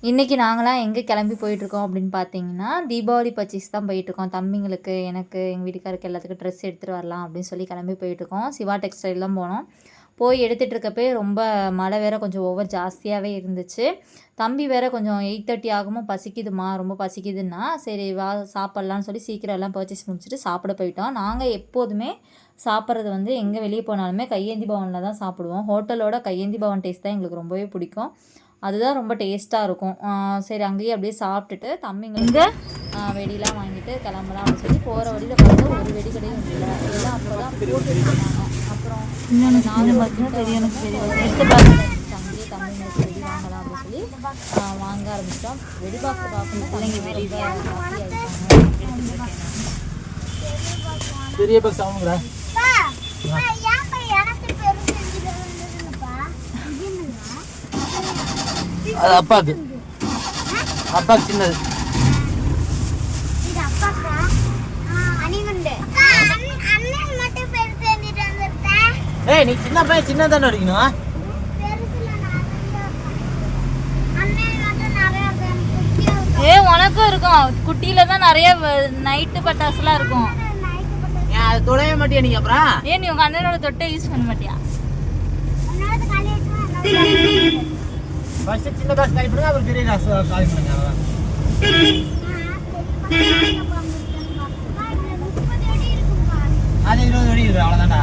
இன்னைக்கு நாங்கலாம் எங்கே கிளம்பி போயிட்டுருக்கோம் அப்படின்னு பார்த்தீங்கன்னா, தீபாவளி பர்ச்சேஸ் தான் போயிட்டுருக்கோம். தம்பிங்களுக்கு, எனக்கு, எங்க வீட்டுக்காருக்கு எல்லாத்துக்கும் ட்ரெஸ் எடுத்துட்டு வரலாம் அப்படின்னு சொல்லி கிளம்பி போயிட்டுருக்கோம். சிவா டெக்ஸ்டைல் தான் போனோம். போய் எடுத்துட்டு இருக்கப்பயே ரொம்ப மழை வேற கொஞ்சம் ஓவர் ஜாஸ்தியாவே இருந்துச்சு. தம்பி வேற கொஞ்சம் 8:30 ஆகுமோ பசிக்குதும்மா, ரொம்ப பசிக்குதுன்னா, சரி வா சாப்பிட்லான்னு சொல்லி சீக்கிரம் எல்லாம் பர்ச்சேஸ் முடிச்சுட்டு சாப்பிட போயிட்டோம். நாங்க எப்போதுமே சாப்பிட்றது வந்து எங்கே வெளியே போனாலுமே கையேந்தி பவன்ல தான் சாப்பிடுவோம். ஹோட்டலோட கையேந்தி பவன் டேஸ்ட் தான் எங்களுக்கு ரொம்பவே பிடிக்கும். அதுதான் ரொம்ப டேஸ்ட்டாக இருக்கும். சரி அங்கேயே அப்படியே சாப்பிட்டுட்டு தம்பிங்களுக்கு வெடிலாம் வாங்கிட்டு கிளம்பலாம் அப்படின்னு சொல்லி போகிற வழியில் பார்த்தா ஒரு வெடி கடையும் இல்லை. எல்லாம் அப்போ தான் போட்டுட்டு இருந்தாங்க. அப்புறம் 4 எடுத்து பார்த்து அங்கேயே தம்பிங்களுக்கு வெடி வாங்கலாம் அப்படின்னு சொல்லி வாங்க ஆரம்பிச்சிட்டோம். வெடி பார்க்க பார்க்கணும் பிள்ளைங்க வெடி பெரிய பாக்ஸ் ஆகுங்களா? அது அப்பாக்கு சின்னது. ஏய் நீ சின்ன பையன் சின்ன தானே அடிக்கணும். உனக்கும் இருக்கும். குட்டியில தான் நிறைய நைட்டு பட்டாசுலாம் இருக்கும். ஏன் அது தொடவே மாட்டியா நீங்க? அப்புறம் ஏன் நீ உங்க அண்ணனோட தொட்டை யூஸ் பண்ண மாட்டியா? ஃபர்ஸ்ட் சின்ன காசு காலி பண்ணுங்க, அப்புறம் பெரிய காசு காலி பண்ணுங்க. அது 20 அடி இருக்கு, அவ்வளோதான்டா.